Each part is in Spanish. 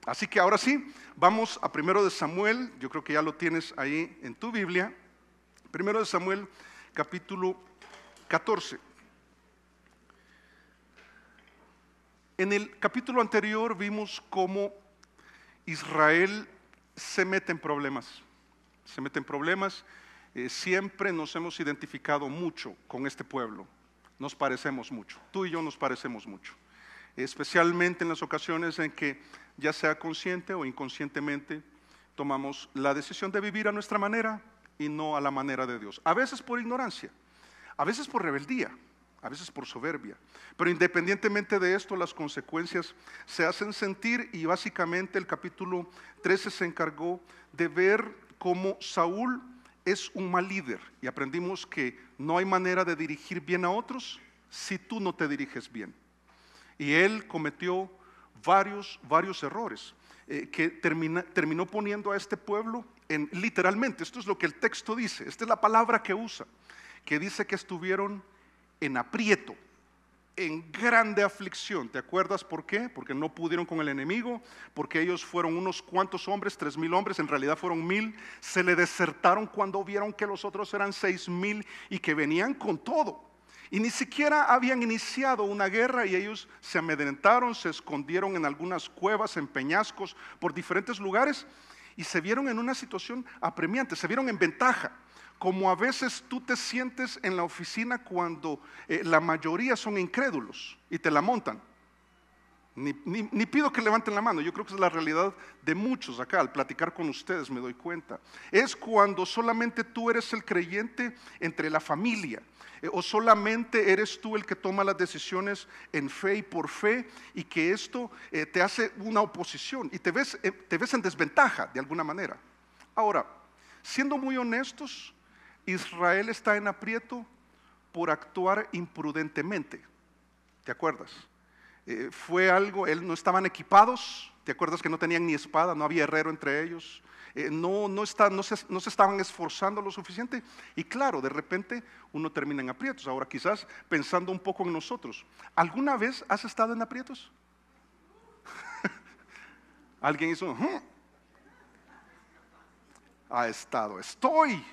Así que ahora sí, vamos a 1 de Samuel, yo creo que ya lo tienes ahí en tu Biblia. 1 de Samuel, capítulo 14. En el capítulo anterior vimos cómo Israel se mete en problemas. Siempre nos hemos identificado mucho con este pueblo. Nos parecemos mucho, tú y yo nos parecemos mucho. Especialmente en las ocasiones en que, ya sea consciente o inconscientemente, tomamos la decisión de vivir a nuestra manera y no a la manera de Dios. A veces por ignorancia, a veces por rebeldía, a veces por soberbia. Pero independientemente de esto, las consecuencias se hacen sentir, y básicamente el capítulo 13 se encargó de ver cómo Saúl es un mal líder, y aprendimos que no hay manera de dirigir bien a otros si tú no te diriges bien. Y él cometió varios errores que terminó poniendo a este pueblo en, literalmente, esto es lo que el texto dice, esta es la palabra que usa, que dice que estuvieron en aprieto, en grande aflicción. ¿Te acuerdas por qué? Porque no pudieron con el enemigo, porque ellos fueron unos cuantos hombres, 3,000 hombres, en realidad fueron 1,000, se le desertaron cuando vieron que los otros eran 6,000 y que venían con todo. Y ni siquiera habían iniciado una guerra y ellos se amedrentaron, se escondieron en algunas cuevas, en peñascos, por diferentes lugares, y se vieron en una situación apremiante, se vieron en ventaja. Como a veces tú te sientes en la oficina cuando la mayoría son incrédulos y te la montan. Ni pido que levanten la mano, yo creo que es la realidad de muchos acá. Al platicar con ustedes me doy cuenta. Es cuando solamente tú eres el creyente entre la familia, o solamente eres tú el que toma las decisiones en fe y por fe, y que esto te hace una oposición y te ves en desventaja de alguna manera. Ahora, siendo muy honestos, Israel está en aprieto por actuar imprudentemente. ¿Te acuerdas? Fue algo, no estaban equipados. ¿Te acuerdas que no tenían ni espada? No había herrero entre ellos. No se estaban esforzando lo suficiente. Y claro, de repente uno termina en aprietos. Ahora, quizás pensando un poco en nosotros, ¿alguna vez has estado en aprietos? Alguien hizo ha estado, estoy.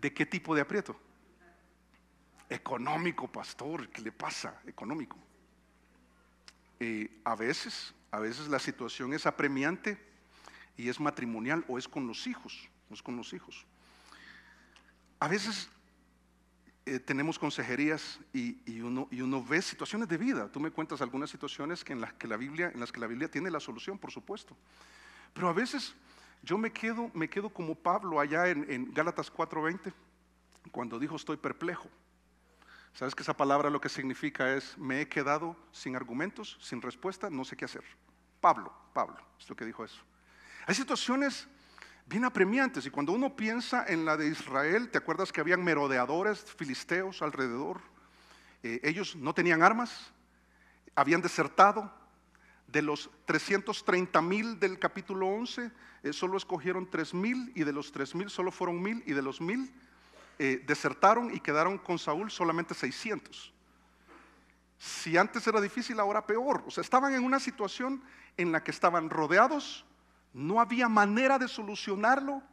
¿De qué tipo de aprieto? Económico, pastor. ¿Qué le pasa? Económico. A veces la situación es apremiante y es matrimonial, o es con los hijos. A veces tenemos consejerías y uno ve situaciones de vida. Tú me cuentas algunas situaciones en las que la Biblia tiene la solución, por supuesto. Pero a veces yo me quedo como Pablo allá en Gálatas 4:20, cuando dijo estoy perplejo. ¿Sabes que esa palabra lo que significa es me he quedado sin argumentos, sin respuesta, no sé qué hacer? Pablo, es lo que dijo eso. Hay situaciones bien apremiantes, y cuando uno piensa en la de Israel, ¿te acuerdas que habían merodeadores filisteos alrededor? Ellos no tenían armas, habían desertado. De los 330,000 del capítulo 11, solo escogieron 3,000, y de los 3,000 solo fueron 1,000, y de los 1,000 desertaron y quedaron con Saúl solamente 600. Si antes era difícil, ahora peor. O sea, estaban en una situación en la que estaban rodeados, no había manera de solucionarlo,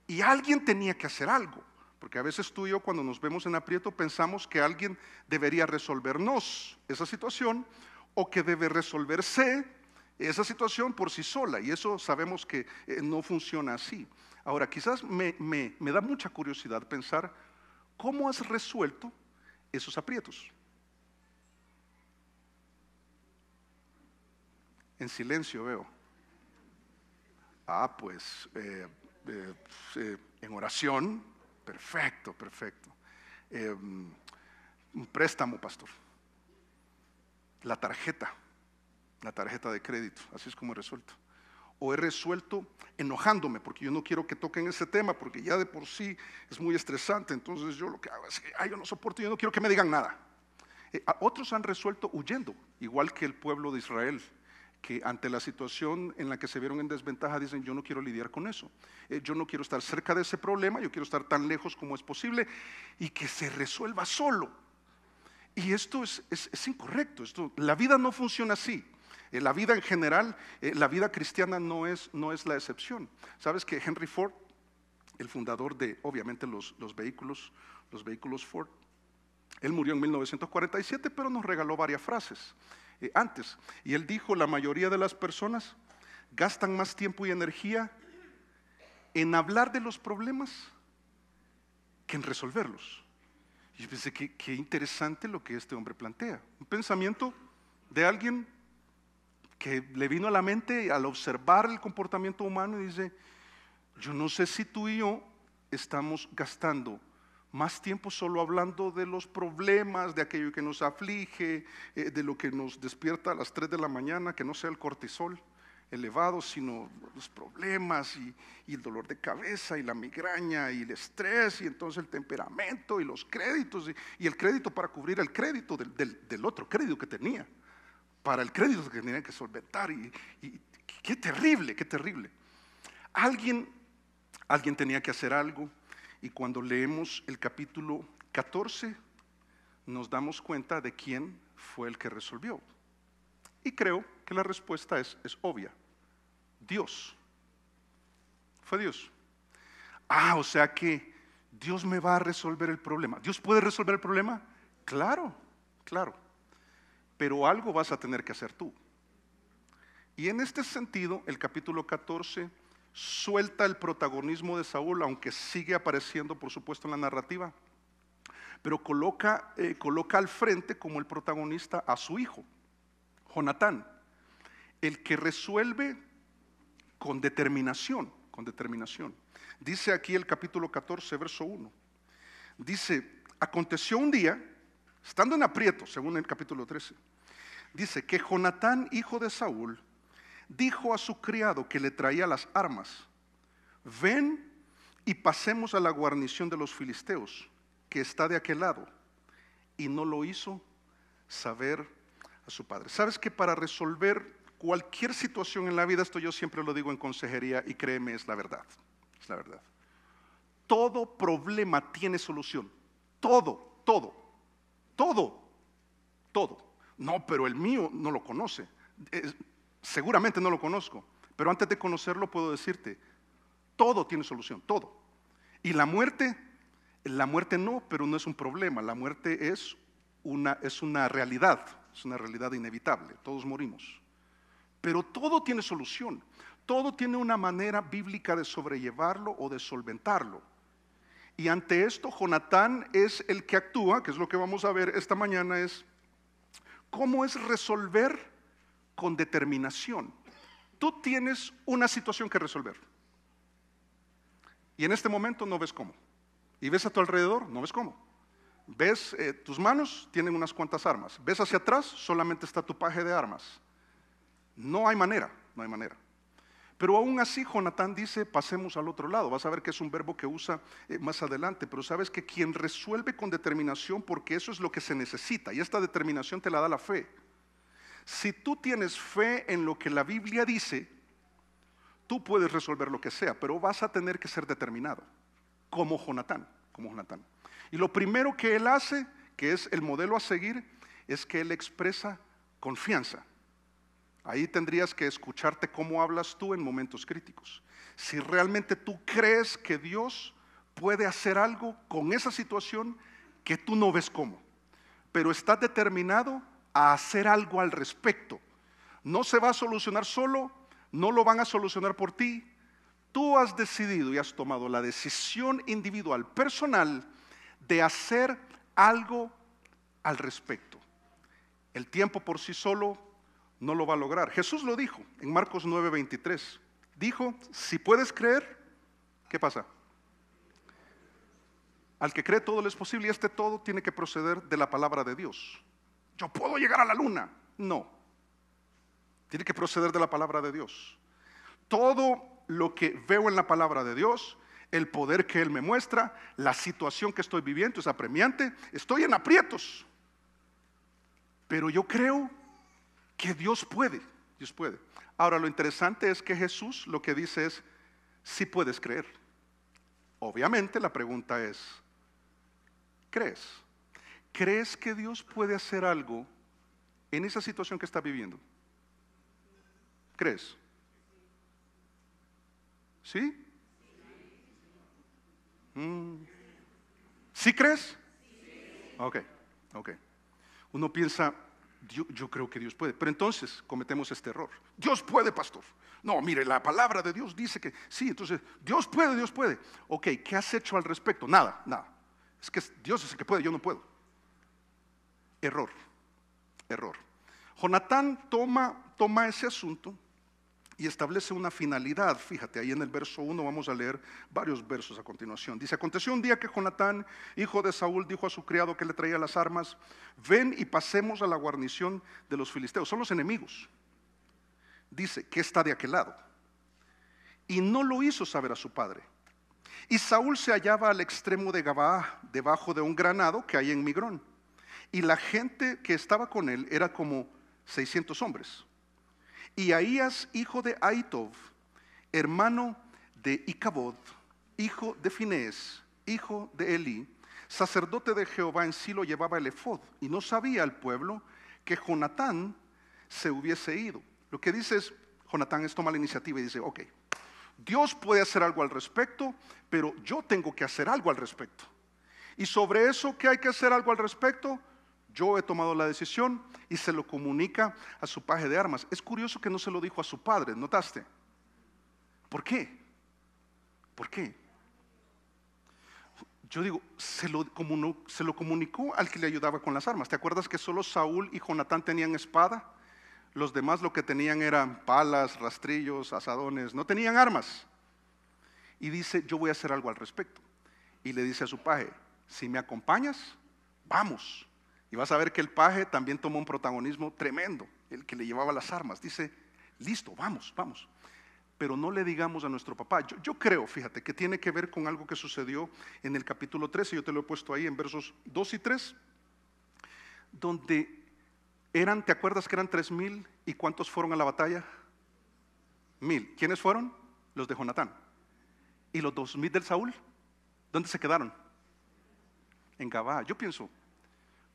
y alguien tenía que hacer algo. Porque a veces tú y yo, cuando nos vemos en aprieto, pensamos que alguien debería resolvernos esa situación, o que debe resolverse esa situación por sí sola, y eso sabemos que no funciona así. Ahora, quizás me da mucha curiosidad pensar cómo has resuelto esos aprietos. En silencio veo. Pues en oración. Perfecto. Un préstamo, pastor. La tarjeta de crédito, así es como he resuelto. O he resuelto enojándome, porque yo no quiero que toquen ese tema, porque ya de por sí es muy estresante. Entonces yo lo que hago es que yo no soporto, yo no quiero que me digan nada. Otros han resuelto huyendo, igual que el pueblo de Israel, que ante la situación en la que se vieron en desventaja dicen yo no quiero lidiar con eso, yo no quiero estar cerca de ese problema, yo quiero estar tan lejos como es posible y que se resuelva solo. Y esto es incorrecto. La vida no funciona así. La vida en general, la vida cristiana no es la excepción. Sabes que Henry Ford, el fundador de, obviamente, los vehículos Ford, él murió en 1947, pero nos regaló varias frases antes. Y él dijo, la mayoría de las personas gastan más tiempo y energía en hablar de los problemas que en resolverlos. Y yo pensé, qué interesante lo que este hombre plantea. Un pensamiento de alguien que le vino a la mente al observar el comportamiento humano y dice, yo no sé si tú y yo estamos gastando más tiempo solo hablando de los problemas, de aquello que nos aflige, de lo que nos despierta a las 3 de la mañana, que no sea el cortisol elevado, sino los problemas y el dolor de cabeza y la migraña y el estrés y entonces el temperamento y los créditos y el crédito para cubrir el crédito del otro crédito que tenía, para el crédito que tenía que solventar y qué terrible, qué terrible. Alguien tenía que hacer algo y cuando leemos el capítulo 14 nos damos cuenta de quién fue el que resolvió. Y creo que la respuesta es obvia. Dios. Fue Dios. O sea que Dios me va a resolver el problema. ¿Dios puede resolver el problema? Claro, claro. Pero algo vas a tener que hacer tú. Y en este sentido, el capítulo 14 suelta el protagonismo de Saúl, aunque sigue apareciendo, por supuesto, en la narrativa, pero coloca al frente como el protagonista a su hijo, Jonatán, el que resuelve con determinación, Dice aquí el capítulo 14, verso 1. Dice, aconteció un día, estando en aprieto, según el capítulo 13, dice que Jonatán, hijo de Saúl, dijo a su criado que le traía las armas, ven y pasemos a la guarnición de los filisteos, que está de aquel lado. Y no lo hizo saber a su padre. ¿Sabes que para resolver cualquier situación en la vida, esto yo siempre lo digo en consejería y créeme, es la verdad, es la verdad. Todo problema tiene solución, todo. No, pero el mío no lo conoce, seguramente no lo conozco, pero antes de conocerlo puedo decirte, todo tiene solución, todo. Y la muerte no, pero no es un problema, la muerte es una realidad inevitable, todos morimos. Pero todo tiene solución, todo tiene una manera bíblica de sobrellevarlo o de solventarlo. Y ante esto, Jonatán es el que actúa, que es lo que vamos a ver esta mañana, es cómo es resolver con determinación. Tú tienes una situación que resolver. Y en este momento no ves cómo. Y ves a tu alrededor, no ves cómo. Ves tus manos, tienen unas cuantas armas. Ves hacia atrás, solamente está tu paje de armas. No hay manera. Pero aún así Jonatán dice, pasemos al otro lado. Vas a ver que es un verbo que usa más adelante. Pero sabes que quien resuelve con determinación, porque eso es lo que se necesita, y esta determinación te la da la fe. Si tú tienes fe en lo que la Biblia dice, tú puedes resolver lo que sea, pero vas a tener que ser determinado, como Jonatán. Y lo primero que él hace, que es el modelo a seguir, es que él expresa confianza. Ahí tendrías que escucharte cómo hablas tú en momentos críticos. Si realmente tú crees que Dios puede hacer algo con esa situación que tú no ves cómo, pero estás determinado a hacer algo al respecto. No se va a solucionar solo, no lo van a solucionar por ti. Tú has decidido y has tomado la decisión individual, personal, de hacer algo al respecto. El tiempo por sí solo no lo va a lograr. Jesús lo dijo en Marcos 9:23. Dijo, si puedes creer, ¿qué pasa? Al que cree todo le es posible, y este todo tiene que proceder de la palabra de Dios. Yo puedo llegar a la luna. No. Tiene que proceder de la palabra de Dios. Todo lo que veo en la palabra de Dios, el poder que Él me muestra, la situación que estoy viviendo es apremiante, estoy en aprietos. Pero yo creo que Dios puede. Ahora lo interesante es que Jesús lo que dice es, si puedes creer. Obviamente la pregunta es, ¿crees? ¿Crees que Dios puede hacer algo en esa situación que está viviendo? ¿Crees? ¿Sí? ¿Sí crees? Ok, ok. Uno piensa, yo creo que Dios puede, pero entonces cometemos este error. Dios puede, pastor. No, mire, la palabra de Dios dice que sí, entonces Dios puede, Dios puede. Ok, ¿qué has hecho al respecto? Nada, nada. Es que Dios es el que puede, yo no puedo. Error, error. Jonatán toma ese asunto y establece una finalidad. Fíjate, ahí en el verso 1 vamos a leer varios versos a continuación. Dice: aconteció un día que Jonatán, hijo de Saúl, dijo a su criado que le traía las armas: ven y pasemos a la guarnición de los filisteos. Son los enemigos. Dice que está de aquel lado. Y no lo hizo saber a su padre. Y Saúl se hallaba al extremo de Gabaa, debajo de un granado que hay en Migrón. Y la gente que estaba con él era como 600 hombres. Y Ahías, hijo de Ahitub, hermano de Icabod, hijo de Finés, hijo de Elí, sacerdote de Jehová en Silo, llevaba el efod. Y no sabía el pueblo que Jonatán se hubiese ido. Lo que dice es, Jonatán toma la iniciativa y dice: ok, Dios puede hacer algo al respecto, pero yo tengo que hacer algo al respecto. Y sobre eso que hay que hacer algo al respecto, yo he tomado la decisión, y se lo comunica a su paje de armas. Es curioso que no se lo dijo a su padre, ¿notaste? ¿Por qué? ¿Por qué? Yo digo, se lo comunicó al que le ayudaba con las armas. ¿Te acuerdas que solo Saúl y Jonatán tenían espada? Los demás lo que tenían eran palas, rastrillos, asadones, no tenían armas. Y dice: yo voy a hacer algo al respecto. Y le dice a su paje: si me acompañas, vamos. Y vas a ver que el paje también tomó un protagonismo tremendo, el que le llevaba las armas. Dice: listo, vamos, vamos. Pero no le digamos a nuestro papá. Yo creo, fíjate, que tiene que ver con algo que sucedió en el capítulo 13. Yo te lo he puesto ahí en versos 2 y 3, donde eran, ¿te acuerdas que eran 3,000? ¿Y cuántos fueron a la batalla? 1,000. ¿Quiénes fueron? Los de Jonatán. ¿Y los 2,000 del Saúl? ¿Dónde se quedaron? En Gabaa. Yo pienso,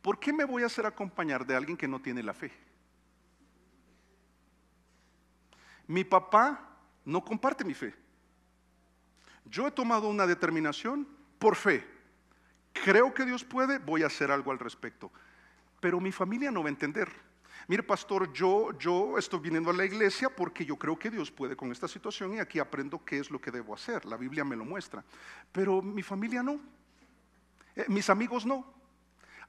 ¿por qué me voy a hacer acompañar de alguien que no tiene la fe? Mi papá no comparte mi fe. Yo he tomado una determinación por fe. Creo que Dios puede, voy a hacer algo al respecto. Pero mi familia no va a entender. Mire, pastor, yo estoy viniendo a la iglesia porque yo creo que Dios puede con esta situación y aquí aprendo qué es lo que debo hacer. La Biblia me lo muestra. Pero mi familia no. Mis amigos no.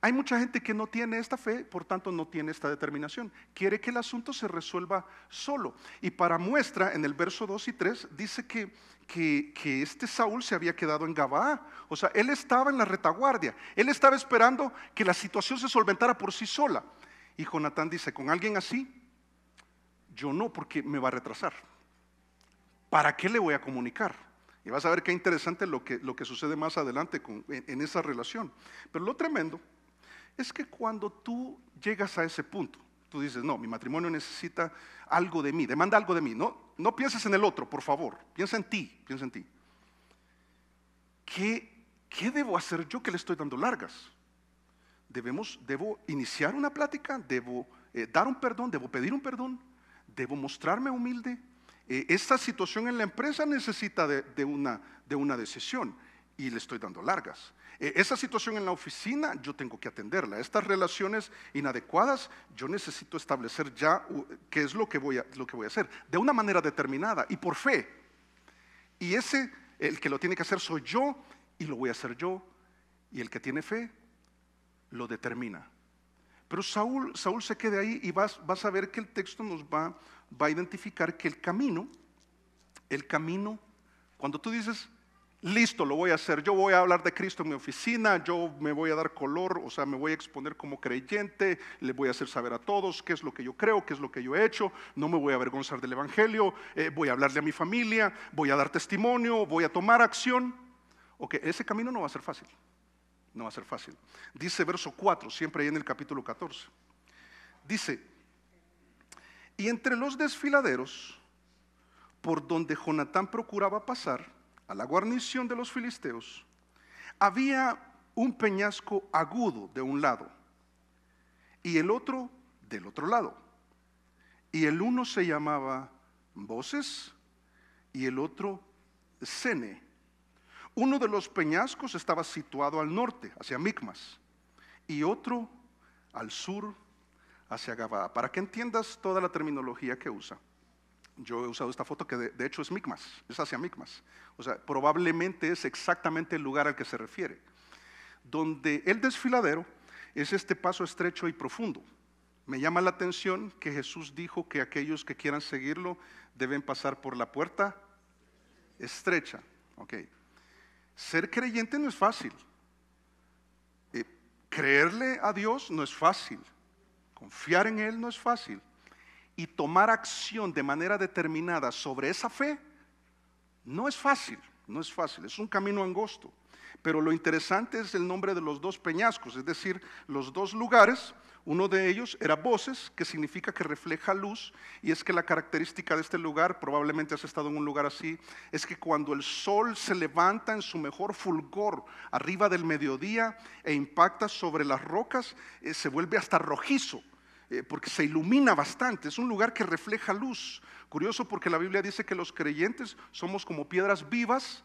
Hay mucha gente que no tiene esta fe, por tanto no tiene esta determinación. Quiere que el asunto se resuelva solo. Y para muestra, en el verso 2 y 3, dice que este Saúl se había quedado en Gabaa. O sea, él estaba en la retaguardia. Él estaba esperando que la situación se solventara por sí sola. Y Jonatán dice: con alguien así, yo no, porque me va a retrasar. ¿Para qué le voy a comunicar? Y vas a ver qué interesante lo que sucede más adelante en esa relación. Pero lo tremendo es que cuando tú llegas a ese punto, tú dices: no, mi matrimonio necesita algo de mí, demanda algo de mí. No pienses en el otro, por favor, piensa en ti, piensa en ti. ¿Qué debo hacer yo que le estoy dando largas? Debo iniciar una plática, debo dar un perdón, debo pedir un perdón, debo mostrarme humilde. Esta situación en la empresa necesita de una decisión y le estoy dando largas. Esa situación en la oficina yo tengo que atenderla. Estas relaciones inadecuadas yo necesito establecer ya qué es lo que voy a hacer de una manera determinada y por fe. Y el que lo tiene que hacer soy yo y lo voy a hacer yo, y el que tiene fe lo determina. Pero Saúl se queda ahí y vas a ver que el texto nos va a identificar que el camino, cuando tú dices: listo, lo voy a hacer, yo voy a hablar de Cristo en mi oficina, yo me voy a dar color, o sea, me voy a exponer como creyente, le voy a hacer saber a todos qué es lo que yo creo, qué es lo que yo he hecho, no me voy a avergonzar del evangelio, voy a hablarle a mi familia, voy a dar testimonio, voy a tomar acción. Ok, ese camino no va a ser fácil. No va a ser fácil. Dice verso 4, siempre ahí en el capítulo 14. Dice: y entre los desfiladeros por donde Jonatán procuraba pasar a la guarnición de los filisteos, había un peñasco agudo de un lado y el otro del otro lado. Y el uno se llamaba Boses, y el otro Sene. Uno de los peñascos estaba situado al norte, hacia Micmas, y otro al sur, hacia Gabaa. Para que entiendas toda la terminología que usa, yo he usado esta foto que de hecho es Micmas, es hacia Micmas. O sea, probablemente es exactamente el lugar al que se refiere. Donde el desfiladero es este paso estrecho y profundo. Me llama la atención que Jesús dijo que aquellos que quieran seguirlo deben pasar por la puerta estrecha. Okay. Ser creyente no es fácil. Creerle a Dios no es fácil. Confiar en Él no es fácil. Y tomar acción de manera determinada sobre esa fe no es fácil, no es fácil, es un camino angosto. Pero lo interesante es el nombre de los dos peñascos, es decir, los dos lugares. Uno de ellos era Boses, que significa que refleja luz, y es que la característica de este lugar, probablemente has estado en un lugar así, es que cuando el sol se levanta en su mejor fulgor arriba del mediodía e impacta sobre las rocas, se vuelve hasta rojizo, porque se ilumina bastante, es un lugar que refleja luz. Curioso porque la Biblia dice que los creyentes somos como piedras vivas,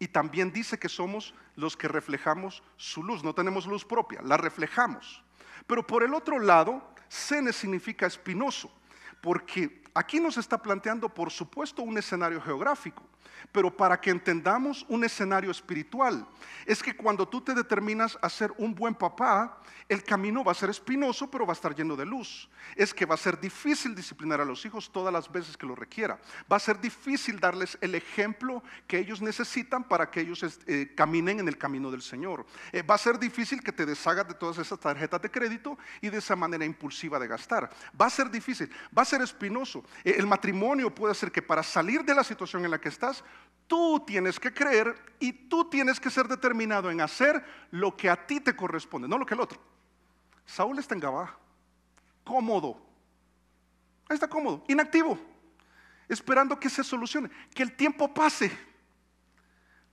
y también dice que somos los que reflejamos su luz. No tenemos luz propia, la reflejamos. Pero por el otro lado, Sene significa espinoso, porque aquí nos está planteando, por supuesto, un escenario geográfico, pero para que entendamos un escenario espiritual. Es que cuando tú te determinas a ser un buen papá, el camino va a ser espinoso, pero va a estar lleno de luz. Es que va a ser difícil disciplinar a los hijos todas las veces que lo requiera. Va a ser difícil darles el ejemplo que ellos necesitan para que ellos caminen en el camino del Señor. Va a ser difícil que te deshagas de todas esas tarjetas de crédito y de esa manera impulsiva de gastar. Va a ser difícil, va a ser espinoso. El matrimonio puede ser que para salir de la situación en la que estás, tú tienes que creer y tú tienes que ser determinado en hacer lo que a ti te corresponde, no lo que el otro. Saúl está en Gabaa, cómodo. Ahí está cómodo, inactivo, esperando que se solucione, que el tiempo pase.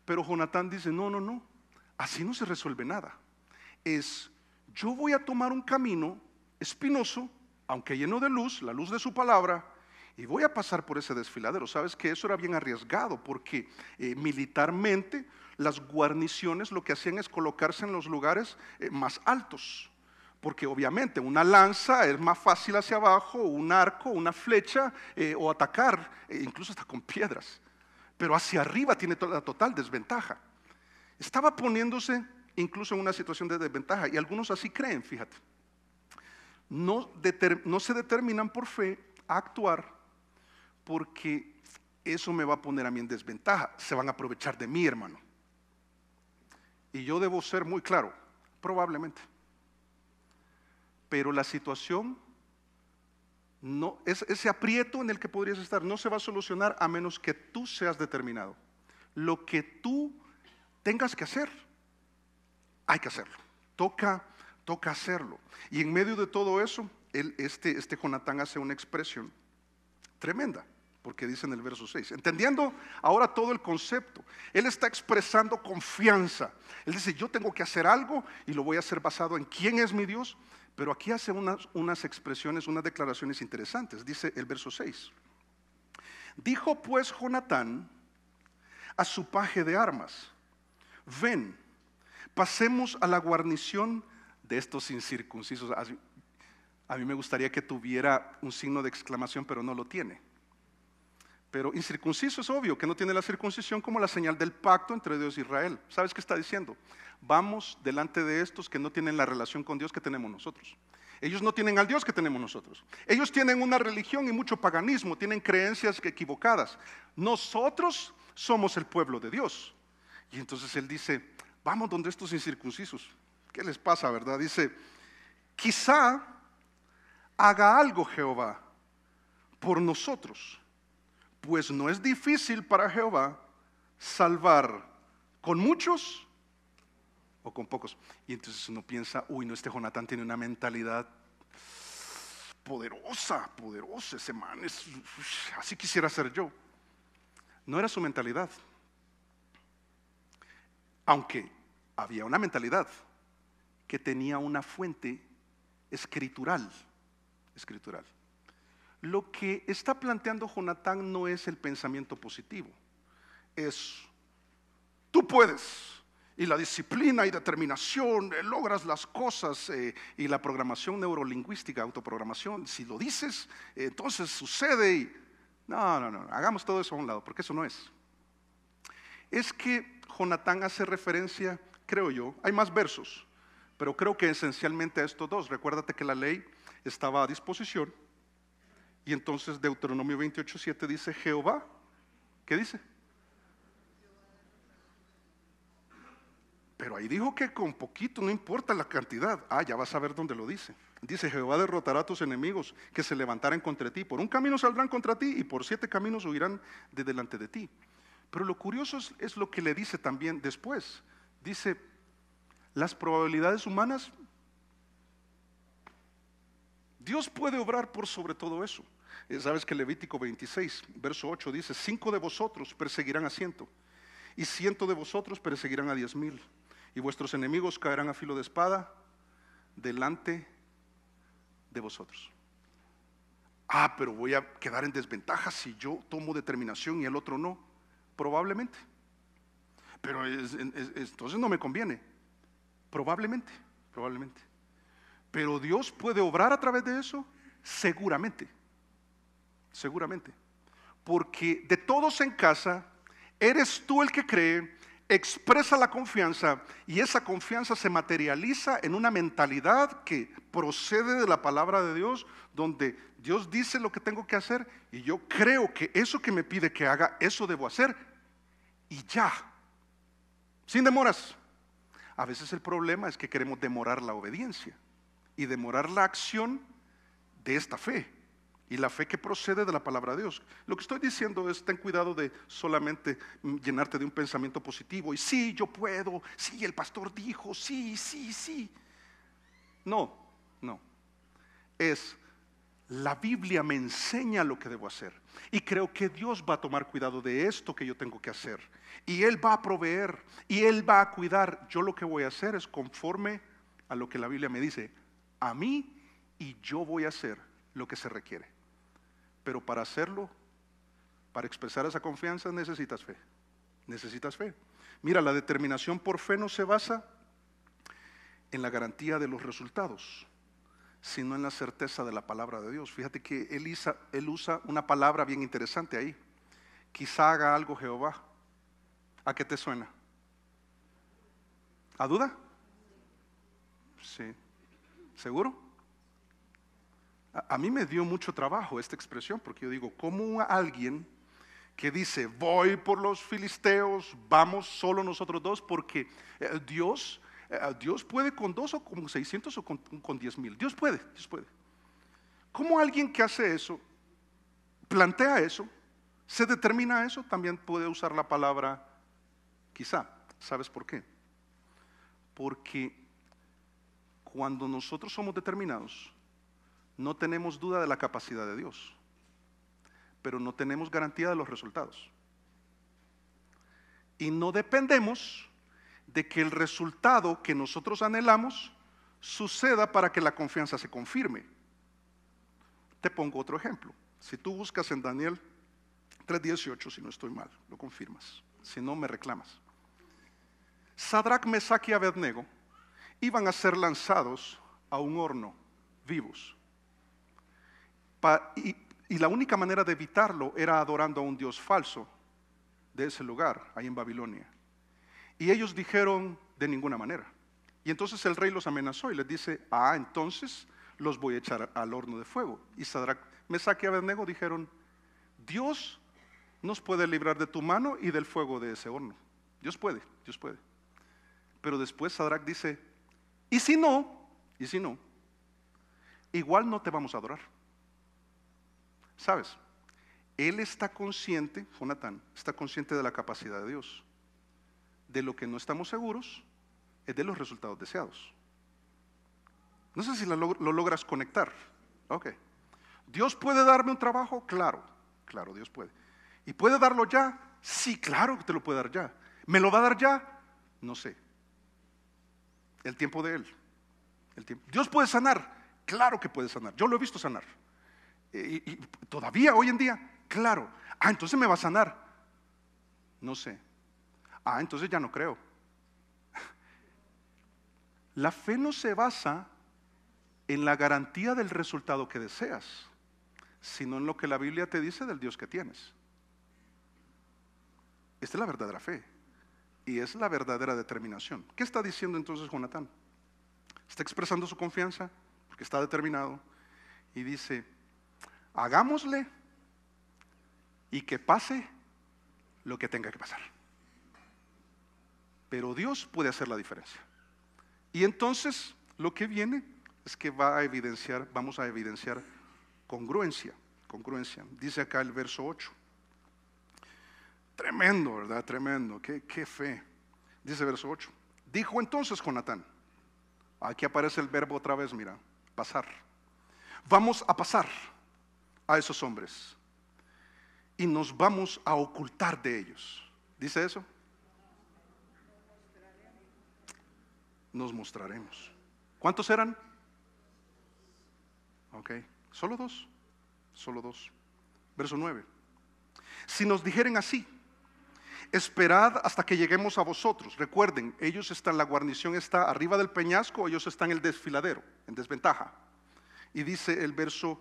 Pero Jonatán dice, no, así no se resuelve nada. Yo voy a tomar un camino espinoso, aunque lleno de luz, la luz de su palabra, y voy a pasar por ese desfiladero. Sabes que eso era bien arriesgado, porque militarmente las guarniciones lo que hacían es colocarse en los lugares más altos, porque obviamente una lanza es más fácil hacia abajo, un arco, una flecha, o atacar, incluso hasta con piedras, pero hacia arriba tiene la total desventaja. Estaba poniéndose incluso en una situación de desventaja, y algunos así creen, fíjate. No se determinan por fe a actuar, porque eso me va a poner a mí en desventaja. Se van a aprovechar de mí, hermano. Y yo debo ser muy claro, probablemente. Pero la situación, ese aprieto en el que podrías estar, no se va a solucionar a menos que tú seas determinado. Lo que tú tengas que hacer, hay que hacerlo. Toca hacerlo. Y en medio de todo eso, este Jonatán hace una expresión tremenda, porque dice en el verso 6, entendiendo ahora todo el concepto, él está expresando confianza. Él dice, yo tengo que hacer algo y lo voy a hacer basado en quién es mi Dios. Pero aquí hace unas expresiones, unas declaraciones interesantes. Dice el verso 6, dijo pues Jonatán a su paje de armas, ven, pasemos a la guarnición de estos incircuncisos. A mí me gustaría que tuviera un signo de exclamación, pero no lo tiene. Pero incircunciso es obvio que no tiene la circuncisión como la señal del pacto entre Dios e Israel. ¿Sabes qué está diciendo? Vamos delante de estos que no tienen la relación con Dios que tenemos nosotros. Ellos no tienen al Dios que tenemos nosotros. Ellos tienen una religión y mucho paganismo, tienen creencias equivocadas. Nosotros somos el pueblo de Dios. Y entonces él dice, vamos donde estos incircuncisos. ¿Qué les pasa, verdad? Dice, quizá haga algo Jehová por nosotros, pues no es difícil para Jehová salvar con muchos o con pocos. Y entonces uno piensa, uy, no, este Jonatán tiene una mentalidad poderosa, ese man así quisiera ser yo. No era su mentalidad, aunque había una mentalidad que tenía una fuente escritural. Lo que está planteando Jonatán no es el pensamiento positivo, es tú puedes. Y la disciplina y determinación, logras las cosas, y la programación neurolingüística, autoprogramación, si lo dices, entonces sucede. No, hagamos todo eso a un lado, porque eso no es. Es que Jonatán hace referencia, creo yo, hay más versos, pero creo que esencialmente a estos dos. Recuérdate que la ley estaba a disposición, y entonces Deuteronomio 28:7 dice, Jehová, ¿qué dice? Pero ahí dijo que con poquito, no importa la cantidad. Ya vas a ver dónde lo dice. Dice, Jehová derrotará a tus enemigos que se levantaran contra ti. Por un camino saldrán contra ti y por 7 caminos huirán de delante de ti. Pero lo curioso es lo que le dice también después. Dice, las probabilidades humanas, Dios puede obrar por sobre todo eso. Sabes que Levítico 26, verso 8 dice, 5 de vosotros perseguirán a 100, y 100 de vosotros perseguirán a 10,000. Y vuestros enemigos caerán a filo de espada delante de vosotros. Pero voy a quedar en desventaja si yo tomo determinación y el otro no. Probablemente. Pero entonces no me conviene. Probablemente. Pero Dios puede obrar a través de eso, seguramente. Porque de todos en casa, eres tú el que cree, expresa la confianza, y esa confianza se materializa en una mentalidad que procede de la palabra de Dios, donde Dios dice lo que tengo que hacer y yo creo que eso que me pide que haga, eso debo hacer, y ya, sin demoras. A veces el problema es que queremos demorar la obediencia y demorar la acción de esta fe, y la fe que procede de la palabra de Dios. Lo que estoy diciendo es, ten cuidado de solamente llenarte de un pensamiento positivo y sí, yo puedo, sí, el pastor dijo, sí. No. Es, la Biblia me enseña lo que debo hacer y creo que Dios va a tomar cuidado de esto que yo tengo que hacer, y Él va a proveer y Él va a cuidar. Yo lo que voy a hacer es conforme a lo que la Biblia me dice a mí, y yo voy a hacer lo que se requiere. Pero para hacerlo, para expresar esa confianza, necesitas fe. Mira, la determinación por fe no se basa en la garantía de los resultados, sino en la certeza de la palabra de Dios. Fíjate que él usa una palabra bien interesante ahí. Quizá haga algo Jehová. ¿A qué te suena? ¿A duda? Sí. ¿Seguro? A mí me dio mucho trabajo esta expresión, porque yo digo, ¿cómo alguien que dice, voy por los filisteos, vamos solo nosotros dos, porque Dios puede con 2 o con 600 o con 10,000, Dios puede. ¿Cómo alguien que hace eso, plantea eso, se determina eso? También puede usar la palabra quizá. ¿Sabes por qué? Porque cuando nosotros somos determinados, no tenemos duda de la capacidad de Dios, pero no tenemos garantía de los resultados. Y no dependemos de que el resultado que nosotros anhelamos suceda para que la confianza se confirme. Te pongo otro ejemplo. Si tú buscas en Daniel 3:18, si no estoy mal, lo confirmas. Si no, me reclamas. Sadrac, Mesac y Abednego iban a ser lanzados a un horno vivos. Y la única manera de evitarlo era adorando a un dios falso de ese lugar, ahí en Babilonia. Y ellos dijeron, de ninguna manera. Y entonces el rey los amenazó y les dice, entonces los voy a echar al horno de fuego. Y Sadrac, Mesac y Abednego dijeron, Dios nos puede librar de tu mano y del fuego de ese horno. Dios puede. Pero después Sadrac dice, y si no, igual no te vamos a adorar. ¿Sabes? Él está consciente, Jonatán, está consciente de la capacidad de Dios. De lo que no estamos seguros es de los resultados deseados. No sé si lo logras conectar. Ok. ¿Dios puede darme un trabajo? Claro, Dios puede. ¿Y puede darlo ya? Sí, claro que te lo puede dar ya. ¿Me lo va a dar ya? No sé. El tiempo de Él. ¿Dios puede sanar? Claro que puede sanar. Yo lo he visto sanar. Y todavía hoy en día, claro. Entonces me va a sanar. No sé. Entonces ya no creo. La fe no se basa en la garantía del resultado que deseas, sino en lo que la Biblia te dice del Dios que tienes. Esta es la verdadera fe y es la verdadera determinación. ¿Qué está diciendo entonces Jonatán? Está expresando su confianza porque está determinado y dice: hagámosle y que pase lo que tenga que pasar. Pero Dios puede hacer la diferencia. Y entonces lo que viene es que vamos a evidenciar congruencia. Dice acá el verso 8. Tremendo, ¿verdad? Tremendo. Qué fe. Dice verso 8. Dijo entonces Jonatán. Aquí aparece el verbo otra vez, mira, pasar. Vamos a pasar a esos hombres y nos vamos a ocultar de ellos. ¿Dice eso? Nos mostraremos. ¿Cuántos eran? Ok, solo dos. Verso 9. Si nos dijeren así: esperad hasta que lleguemos a vosotros. Recuerden, la guarnición está arriba del peñasco, ellos están en el desfiladero, en desventaja. Y dice el verso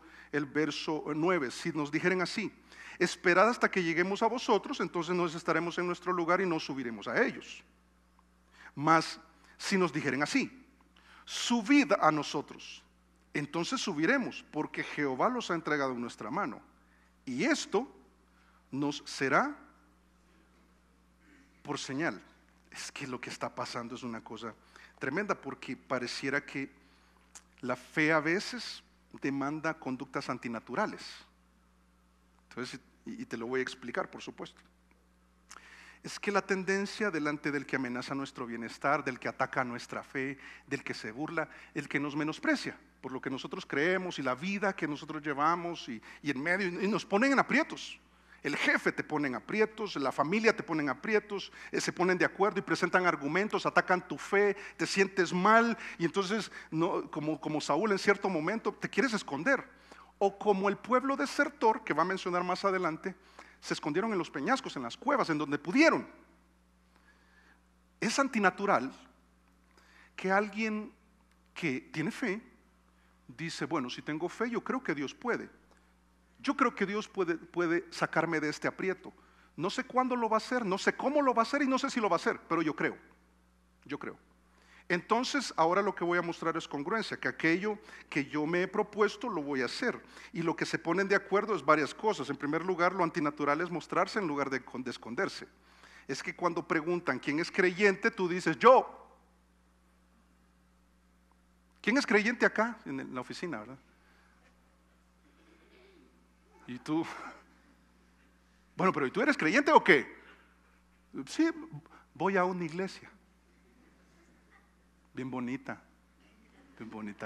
9, si nos dijeren así: esperad hasta que lleguemos a vosotros, entonces nos estaremos en nuestro lugar y no subiremos a ellos. Mas si nos dijeren así: subid a nosotros, entonces subiremos, porque Jehová los ha entregado en nuestra mano, y esto nos será por señal. Es que lo que está pasando es una cosa tremenda, porque pareciera que la fe a veces demanda conductas antinaturales. Entonces, y te lo voy a explicar, por supuesto. Es que la tendencia delante del que amenaza nuestro bienestar, del que ataca nuestra fe, del que se burla, el que nos menosprecia por lo que nosotros creemos y la vida que nosotros llevamos y en medio, y nos ponen en aprietos. El jefe te pone en aprietos, la familia te pone en aprietos, se ponen de acuerdo y presentan argumentos, atacan tu fe, te sientes mal y entonces, como Saúl en cierto momento, te quieres esconder. O como el pueblo desertor, que va a mencionar más adelante, se escondieron en los peñascos, en las cuevas, en donde pudieron. Es antinatural que alguien que tiene fe dice: bueno, si tengo fe, yo creo que Dios puede. Yo creo que Dios puede sacarme de este aprieto. No sé cuándo lo va a hacer, no sé cómo lo va a hacer y no sé si lo va a hacer, pero yo creo. Entonces, ahora lo que voy a mostrar es congruencia, que aquello que yo me he propuesto lo voy a hacer. Y lo que se ponen de acuerdo es varias cosas. En primer lugar, lo antinatural es mostrarse en lugar de esconderse. Es que cuando preguntan quién es creyente, tú dices: yo. ¿Quién es creyente acá en la oficina, verdad? Y tú, bueno, pero ¿y tú eres creyente o qué? Sí, voy a una iglesia. Bien bonita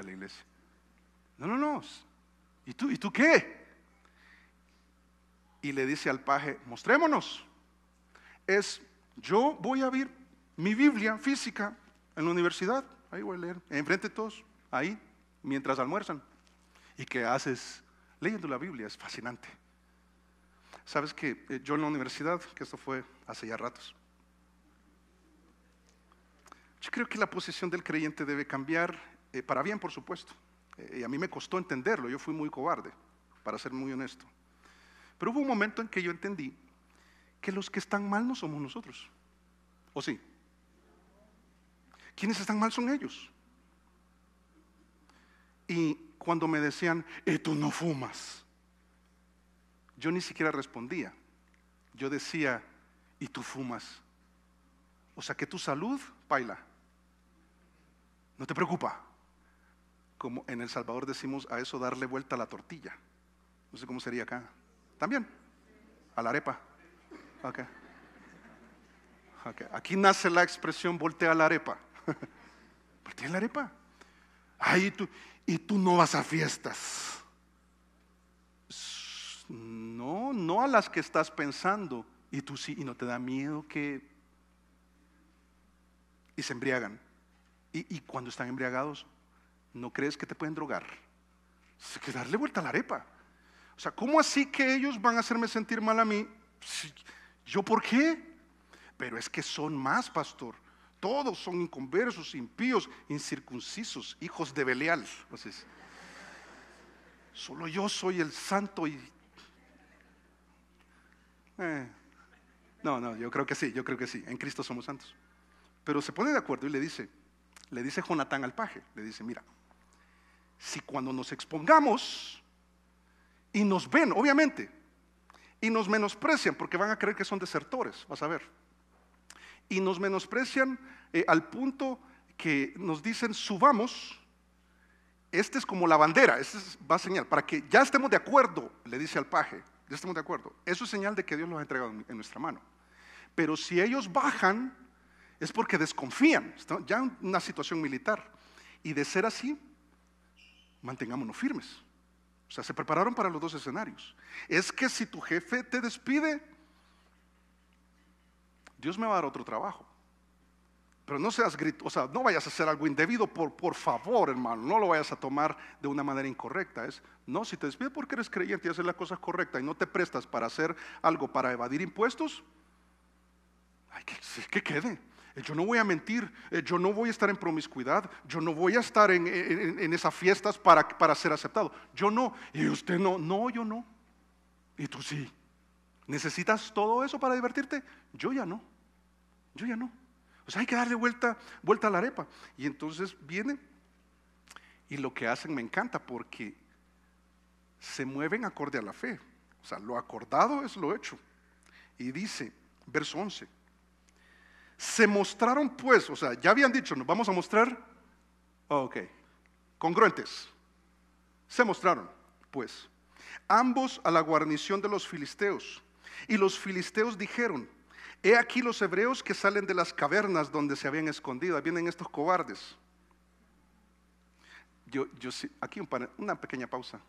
la iglesia. No. ¿Y tú qué? Y le dice al paje: mostrémonos. Yo voy a abrir mi Biblia física en la universidad. Ahí voy a leer, enfrente de todos, ahí, mientras almuerzan. ¿Y qué haces? Leyendo la Biblia. Es fascinante. Sabes que yo en la universidad, que esto fue hace ya ratos, yo creo que la posición del creyente debe cambiar, para bien, por supuesto. Y a mí me costó entenderlo, yo fui muy cobarde, para ser muy honesto. Pero hubo un momento en que yo entendí que los que están mal no somos nosotros. ¿O sí? Quienes están mal son ellos. Y cuando me decían: tú no fumas, yo ni siquiera respondía. Yo decía: ¿y tú fumas? O sea que tu salud, paila, no te preocupa. Como en El Salvador decimos a eso, darle vuelta a la tortilla. No sé cómo sería acá. ¿También? A la arepa. Okay. Aquí nace la expresión voltea la arepa. Voltea la arepa. Y tú no vas a fiestas. No a las que estás pensando. Y tú sí, y no te da miedo que... Y se embriagan. Y cuando están embriagados, ¿no crees que te pueden drogar? Es que darle vuelta a la arepa. O sea, ¿cómo así que ellos van a hacerme sentir mal a mí? ¿Yo por qué? Pero es que son más, pastor. Todos son inconversos, impíos, incircuncisos, hijos de Belial. Entonces, solo yo soy el santo y... No, yo creo que sí, en Cristo somos santos. Pero se pone de acuerdo y le dice Jonatán al paje, le dice, mira, si cuando nos expongamos y nos ven, obviamente, y nos menosprecian, porque van a creer que son desertores, vas a ver, y nos menosprecian al punto que nos dicen subamos, este es como la bandera, va a señal, para que ya estemos de acuerdo, le dice al paje, ya estemos de acuerdo, eso es señal de que Dios los ha entregado en nuestra mano. Pero si ellos bajan, es porque desconfían, ya en una situación militar, y de ser así, mantengámonos firmes. O sea, se prepararon para los dos escenarios. Es que si tu jefe te despide, Dios me va a dar otro trabajo. Pero no seas grito, o sea, no vayas a hacer algo indebido, por favor, hermano, no lo vayas a tomar de una manera incorrecta. No, si te despide porque eres creyente y haces las cosas correctas y no te prestas para hacer algo para evadir impuestos, que quede. Yo no voy a mentir, yo no voy a estar en promiscuidad, yo no voy a estar en esas fiestas para ser aceptado. Yo no, y usted no, yo no. Y tú sí. ¿Necesitas todo eso para divertirte? Yo ya no. O sea, hay que darle vuelta a la arepa. Y entonces viene y lo que hacen me encanta porque se mueven acorde a la fe. O sea, lo acordado es lo hecho. Y dice, verso 11. Se mostraron pues, o sea, ya habían dicho, nos vamos a mostrar, congruentes. Se mostraron pues, ambos a la guarnición de los filisteos. Y los filisteos dijeron, he aquí los hebreos que salen de las cavernas donde se habían escondido. Ahí vienen estos cobardes. Aquí una pequeña pausa.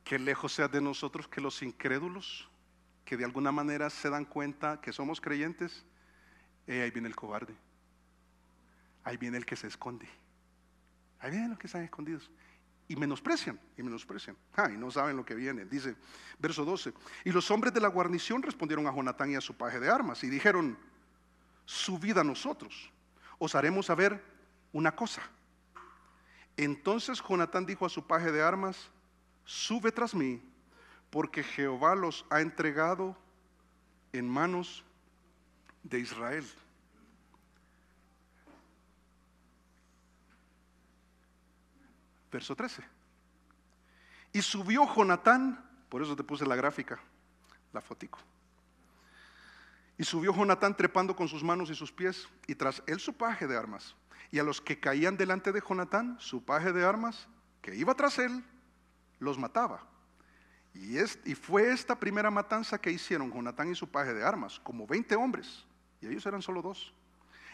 Que lejos sea de nosotros que los incrédulos, que de alguna manera se dan cuenta que somos creyentes, ahí viene el cobarde, ahí viene el que se esconde, ahí vienen los que están escondidos y menosprecian, y no saben lo que viene. Dice, verso 12, y los hombres de la guarnición respondieron a Jonatán y a su paje de armas y dijeron, subid a nosotros, os haremos saber una cosa. Entonces Jonatán dijo a su paje de armas, sube tras mí, porque Jehová los ha entregado en manos de Israel. Verso 13. Y subió Jonatán, por eso te puse la gráfica, la fotico. Y subió Jonatán trepando con sus manos y sus pies, y tras él su paje de armas. Y a los que caían delante de Jonatán, su paje de armas, que iba tras él, los mataba. Y fue esta primera matanza que hicieron Jonatán y su paje de armas, como 20 hombres, y ellos eran solo 2,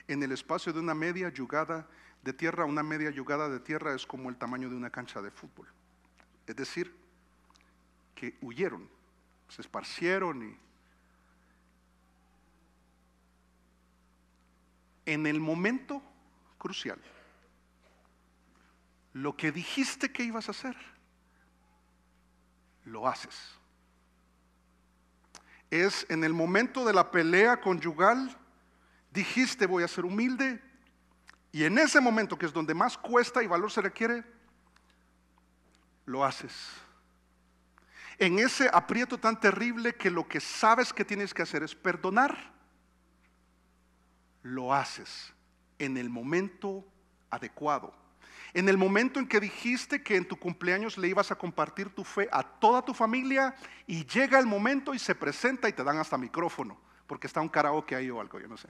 en el espacio de una media yugada de tierra. Una media yugada de tierra es como el tamaño de una cancha de fútbol. Es decir, que huyeron, se esparcieron y en el momento crucial, lo que dijiste que ibas a hacer, lo haces. Es en el momento de la pelea conyugal, dijiste voy a ser humilde, y en ese momento que es donde más cuesta y valor se requiere, lo haces. En ese aprieto tan terrible que lo que sabes que tienes que hacer es perdonar, lo haces en el momento adecuado. En el momento en que dijiste que en tu cumpleaños le ibas a compartir tu fe a toda tu familia, y llega el momento y se presenta y te dan hasta micrófono, porque está un karaoke ahí o algo, yo no sé.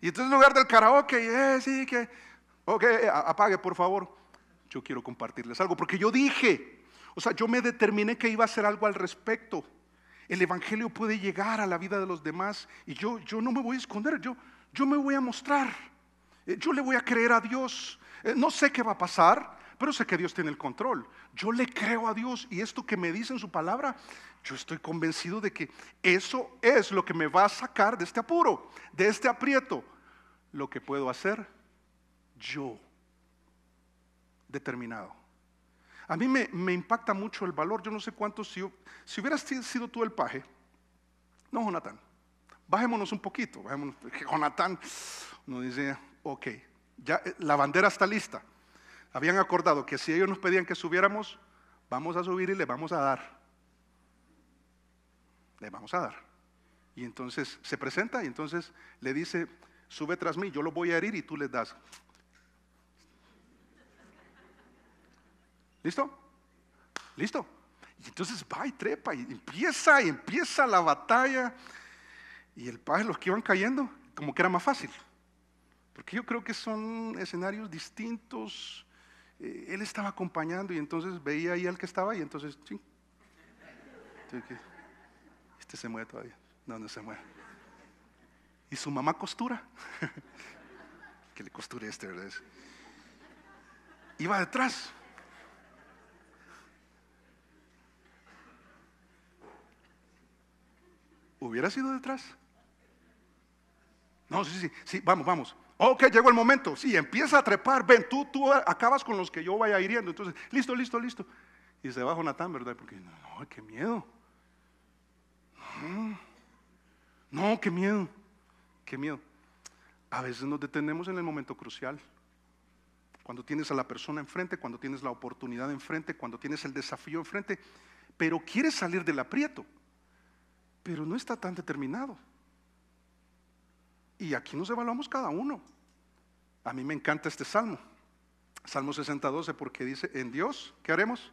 Y entonces en lugar del karaoke, apague por favor, yo quiero compartirles algo, porque yo dije, o sea, yo me determiné que iba a hacer algo al respecto. El evangelio puede llegar a la vida de los demás y yo no me voy a esconder, yo me voy a mostrar. Yo le voy a creer a Dios. No sé qué va a pasar, pero sé que Dios tiene el control. Yo le creo a Dios, y esto que me dice en su palabra, yo estoy convencido de que eso es lo que me va a sacar de este apuro, de este aprieto. Lo que puedo hacer, yo, determinado, A mí me impacta mucho el valor. Yo no sé cuánto, si hubieras sido tú el paje, no, Jonatán, bajémonos un poquito, bajémonos, porque Jonatán nos dice, ok, ya la bandera está lista. Habían acordado que si ellos nos pedían que subiéramos, vamos a subir y les vamos a dar. Les vamos a dar. Y entonces se presenta y entonces le dice, sube tras mí, yo lo voy a herir y tú les das. ¿Listo? ¿Listo? Y entonces va y trepa y empieza la batalla. Y el paje, los que iban cayendo, como que era más fácil. Porque yo creo que son escenarios distintos. Él estaba acompañando y entonces veía ahí al que estaba y entonces, sí. Este se mueve todavía. No se mueve. Y su mamá costura. Que le costure este, ¿verdad? Iba detrás. ¿Hubiera sido detrás? No, sí, vamos. Ok, llegó el momento. Sí, empieza a trepar. Ven, tú acabas con los que yo vaya hiriendo. Entonces, listo. Y se va Jonatán, ¿verdad? Porque no, qué miedo. No, qué miedo. A veces nos detenemos en el momento crucial. Cuando tienes a la persona enfrente, cuando tienes la oportunidad enfrente, cuando tienes el desafío enfrente, pero quieres salir del aprieto, pero no está tan determinado. Y aquí nos evaluamos cada uno. A mí me encanta este salmo, Salmo 60:12, porque dice, en Dios, ¿qué haremos?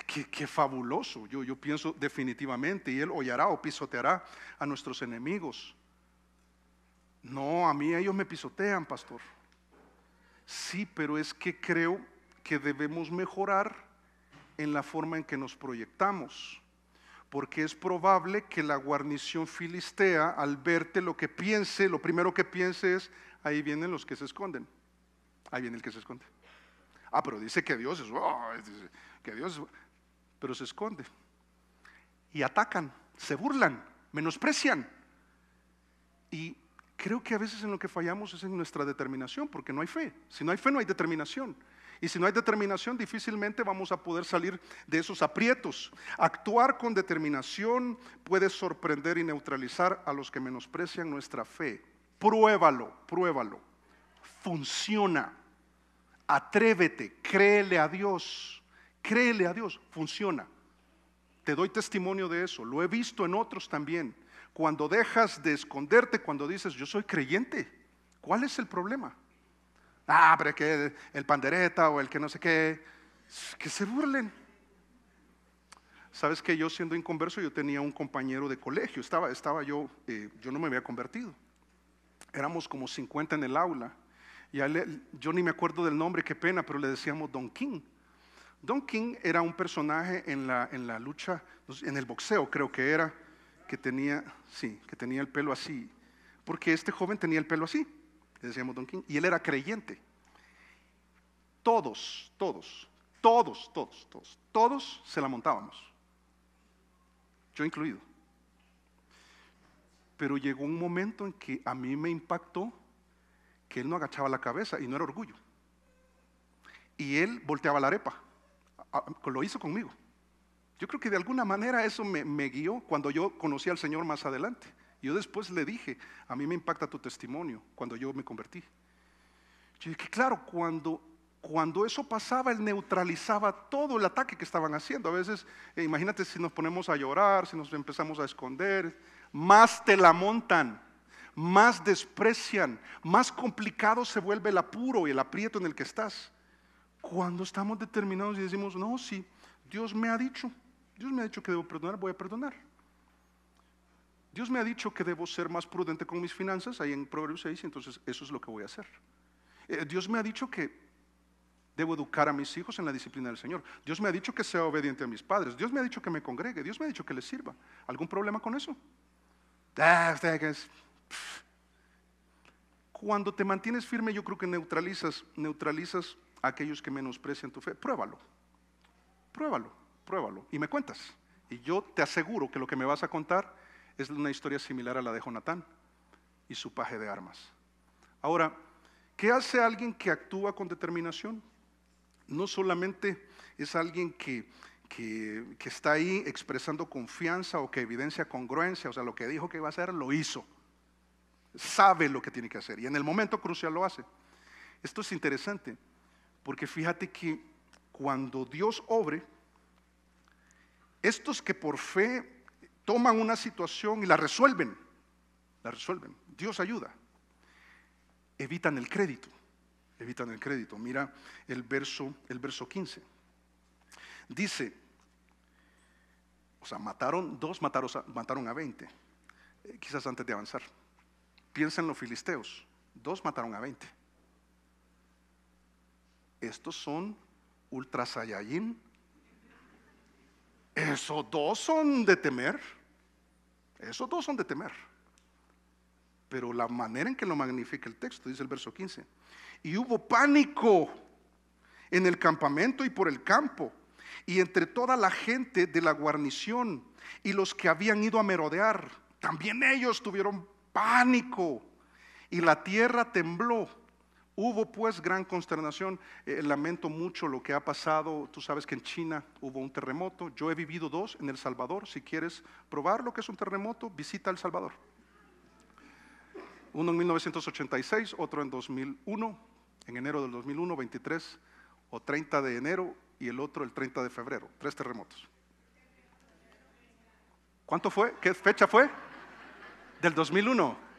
Qué fabuloso. Yo pienso definitivamente, y Él hollará o pisoteará a nuestros enemigos. No, a mí ellos me pisotean, pastor. Sí, pero es que creo que debemos mejorar en la forma en que nos proyectamos. Porque es probable que la guarnición filistea, al verte, lo primero que piense es, ahí vienen los que se esconden. Ahí viene el que se esconde. Pero dice que Dios pero se esconde. Y atacan, se burlan, menosprecian. Y creo que a veces en lo que fallamos es en nuestra determinación, porque no hay fe. Si no hay fe, no hay determinación. Y si no hay determinación, difícilmente vamos a poder salir de esos aprietos. Actuar con determinación puede sorprender y neutralizar a los que menosprecian nuestra fe. Pruébalo. Funciona. Atrévete, créele a Dios, funciona. Te doy testimonio de eso, lo he visto en otros también. Cuando dejas de esconderte, cuando dices, yo soy creyente, ¿cuál es el problema? Pero es que el pandereta o el que no sé qué, que se burlen. Sabes que yo, siendo inconverso, yo tenía un compañero de colegio, estaba yo no me había convertido. Éramos como 50 en el aula. Y yo ni me acuerdo del nombre, qué pena, pero le decíamos Don King. Don King era un personaje en la lucha, en el boxeo creo que era, que tenía el pelo así, porque este joven tenía el pelo así, le decíamos Don King, y él era creyente. Todos se la montábamos, yo incluido. Pero llegó un momento en que a mí me impactó que él no agachaba la cabeza, y no era orgullo. Y él volteaba la arepa. Lo hizo conmigo. Yo creo que de alguna manera eso me guió cuando yo conocí al Señor más adelante. Yo después le dije, a mí me impacta tu testimonio cuando yo me convertí. Yo dije, claro, cuando eso pasaba, él neutralizaba todo el ataque que estaban haciendo. A veces, imagínate si nos ponemos a llorar, si nos empezamos a esconder, más te la montan, más desprecian, más complicado se vuelve el apuro y el aprieto en el que estás. Cuando estamos determinados y decimos, no, sí, Dios me ha dicho que debo perdonar, voy a perdonar. Dios me ha dicho que debo ser más prudente con mis finanzas, ahí en Proverbios 6, entonces eso es lo que voy a hacer. Dios me ha dicho que debo educar a mis hijos en la disciplina del Señor. Dios me ha dicho que sea obediente a mis padres. Dios me ha dicho que me congregue. Dios me ha dicho que les sirva. ¿Algún problema con eso? Cuando te mantienes firme, yo creo que neutralizas a aquellos que menosprecian tu fe. Pruébalo y me cuentas. Y yo te aseguro que lo que me vas a contar es una historia similar a la de Jonatán y su paje de armas. Ahora, ¿qué hace alguien que actúa con determinación? no solamente es alguien que está ahí expresando confianza o que evidencia congruencia, o sea, lo que dijo que iba a hacer, lo hizo. Sabe lo que tiene que hacer y en el momento crucial lo hace. Esto es interesante, porque fíjate que cuando Dios obre, estos que por fe toman una situación y la resuelven, Dios ayuda, evitan el crédito. Mira el verso 15. Dice, o sea, mataron a 20. Quizás antes de avanzar, piensa en los filisteos, 2 mataron a 20. Estos son ultra saiyajin. Esos 2 son de temer. Pero la manera en que lo magnifica el texto, dice el verso 15, y hubo pánico en el campamento y por el campo, y entre toda la gente de la guarnición y los que habían ido a merodear, también ellos tuvieron pánico, y la tierra tembló. Hubo pues gran consternación. Lamento mucho lo que ha pasado. Tú sabes que en China hubo un terremoto. Yo he vivido 2 en El Salvador. Si quieres probar lo que es un terremoto, visita El Salvador. Uno en 1986, otro en 2001, en enero del 2001, 23 o 30 de enero, y el otro el 30 de febrero. 3 terremotos. ¿Cuánto fue? ¿Qué fecha fue? Del 2001.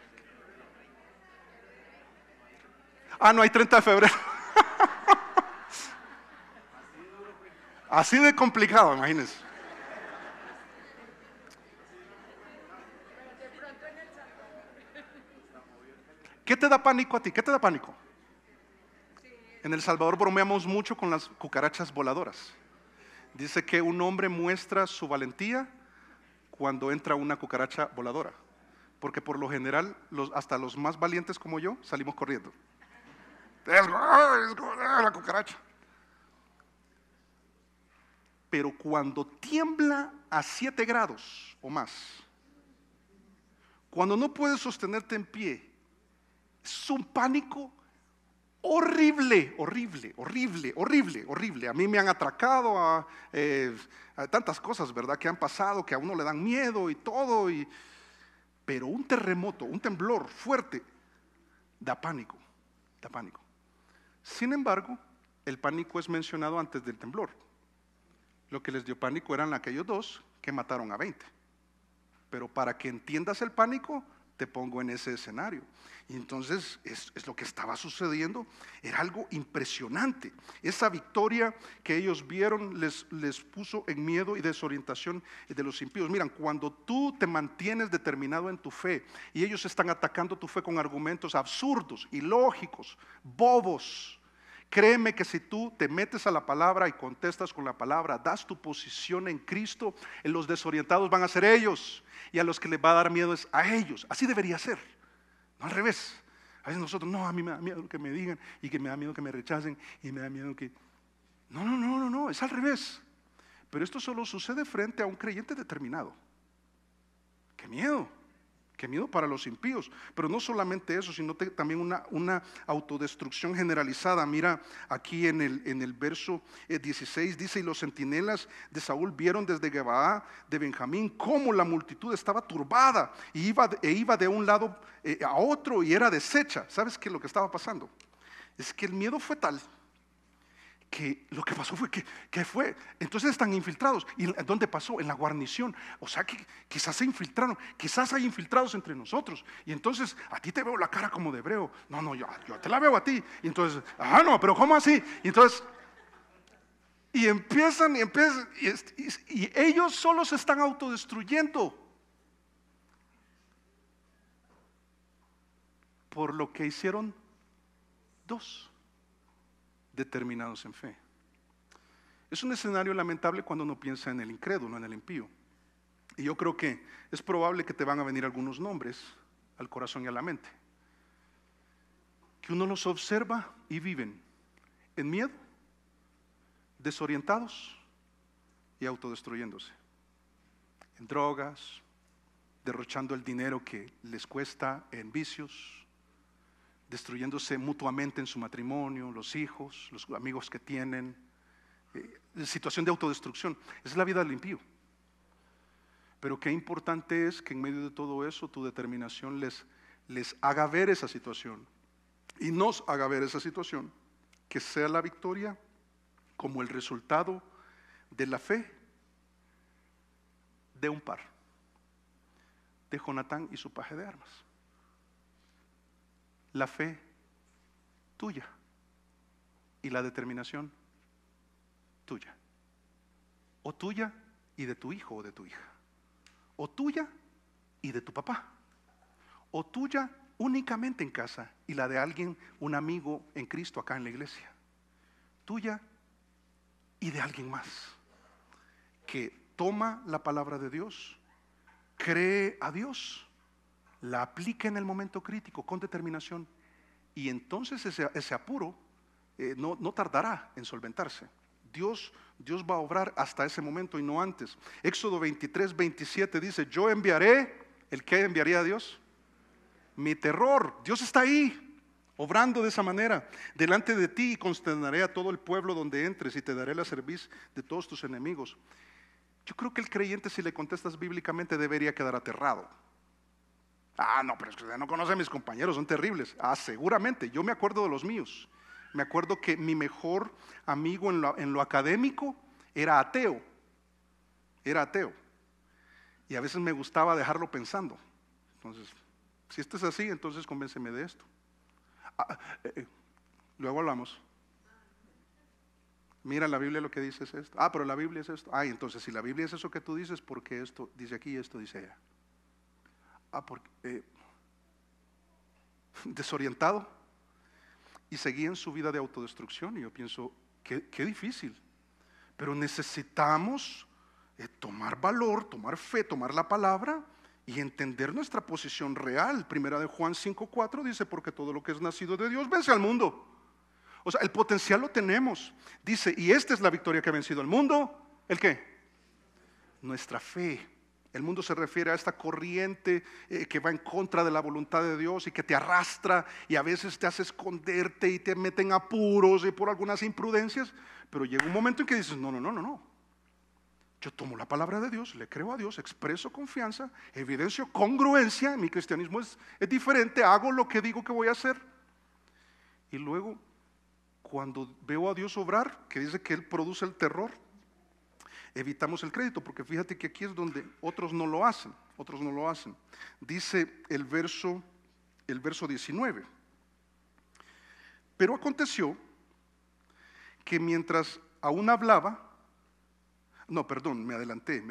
No hay 30 de febrero. Así de complicado, imagínense. ¿Qué te da pánico a ti? ¿Qué te da pánico? En El Salvador bromeamos mucho con las cucarachas voladoras. Dice que un hombre muestra su valentía cuando entra una cucaracha voladora, porque por lo general hasta los más valientes como yo salimos corriendo. Es la cucaracha. Pero cuando tiembla a 7 grados o más, cuando no puedes sostenerte en pie, es un pánico horrible. A mí me han atracado a tantas cosas, ¿verdad? Que han pasado, que a uno le dan miedo y todo. Pero un terremoto, un temblor fuerte, da pánico. Sin embargo, el pánico es mencionado antes del temblor. Lo que les dio pánico eran aquellos 2 que mataron a 20. Pero para que entiendas el pánico, te pongo en ese escenario. Y entonces es lo que estaba sucediendo. Era algo impresionante. Esa victoria que ellos vieron les puso en miedo y desorientación de los impíos. Miran, cuando tú te mantienes determinado en tu fe y ellos están atacando tu fe con argumentos absurdos, ilógicos, bobos, créeme que si tú te metes a la palabra y contestas con la palabra, das tu posición en Cristo, los desorientados van a ser ellos, y a los que les va a dar miedo es a ellos. Así debería ser, no al revés. A veces nosotros, no, a mí me da miedo que me digan, y que me da miedo que me rechacen, y me da miedo que... No, es al revés. Pero esto solo sucede frente a un creyente determinado. ¡Qué miedo! Qué miedo para los impíos. Pero no solamente eso, sino también una autodestrucción generalizada. Mira aquí en el verso 16 dice: y los centinelas de Saúl vieron desde Gabaa de Benjamín cómo la multitud estaba turbada e iba de un lado a otro y era deshecha. ¿Sabes qué? Lo que estaba pasando es que el miedo fue tal que lo que pasó fue que fue, entonces están infiltrados. ¿Y dónde pasó? En la guarnición. O sea que quizás se infiltraron, quizás hay infiltrados entre nosotros. Y entonces a ti te veo la cara como de hebreo. No, yo te la veo a ti. Y entonces, no, pero ¿cómo así? Y entonces, y empiezan, y ellos solo se están autodestruyendo por lo que hicieron 2 determinados en fe. Es un escenario lamentable cuando uno piensa en el incrédulo, en el impío. Y yo creo que es probable que te van a venir algunos nombres al corazón y a la mente, que uno los observa y viven en miedo, desorientados y autodestruyéndose, en drogas, derrochando el dinero que les cuesta en vicios, destruyéndose mutuamente en su matrimonio, los hijos, los amigos que tienen, situación de autodestrucción. Esa es la vida del impío. Pero qué importante es que en medio de todo eso tu determinación les haga ver esa situación y nos haga ver esa situación, que sea la victoria como el resultado de la fe de un par, de Jonatán y su paje de armas. La fe tuya y la determinación tuya, o tuya y de tu hijo o de tu hija, o tuya y de tu papá, o tuya únicamente en casa y la de alguien, un amigo en Cristo acá en la iglesia, tuya y de alguien más que toma la palabra de Dios, cree a Dios, la aplica en el momento crítico con determinación, y entonces ese apuro no tardará en solventarse. Dios va a obrar hasta ese momento y no antes. Éxodo 23, 27 dice: yo enviaré, ¿el qué enviaría a Dios? Mi terror. Dios está ahí, obrando de esa manera, delante de ti, y consternaré a todo el pueblo donde entres, y te daré la cerviz de todos tus enemigos. Yo creo que el creyente, si le contestas bíblicamente, debería quedar aterrado. No, pero es que usted no conoce a mis compañeros, son terribles. Seguramente, yo me acuerdo de los míos. Me acuerdo que mi mejor amigo en lo académico era ateo. Y a veces me gustaba dejarlo pensando. Entonces, si esto es así, entonces convénceme de esto. Luego hablamos. Mira, la Biblia lo que dice es esto. Pero la Biblia es esto. Entonces si la Biblia es eso que tú dices, ¿por qué esto dice aquí y esto dice allá? Porque desorientado, y seguí en su vida de autodestrucción. Y yo pienso, qué difícil. Pero necesitamos tomar valor, tomar fe, tomar la palabra y entender nuestra posición real. Primera de Juan 5:4 dice: porque todo lo que es nacido de Dios vence al mundo. O sea, el potencial lo tenemos. Dice: y esta es la victoria que ha vencido al mundo. ¿El qué? Nuestra fe. El mundo se refiere a esta corriente que va en contra de la voluntad de Dios y que te arrastra y a veces te hace esconderte y te mete en apuros y por algunas imprudencias. Pero llega un momento en que dices: no. Yo tomo la palabra de Dios, le creo a Dios, expreso confianza, evidencio congruencia. Mi cristianismo es diferente, hago lo que digo que voy a hacer. Y luego, cuando veo a Dios obrar, que dice que Él produce el terror, evitamos el crédito, porque fíjate que aquí es donde otros no lo hacen. Dice el verso 19: pero aconteció que mientras aún hablaba, me adelanté.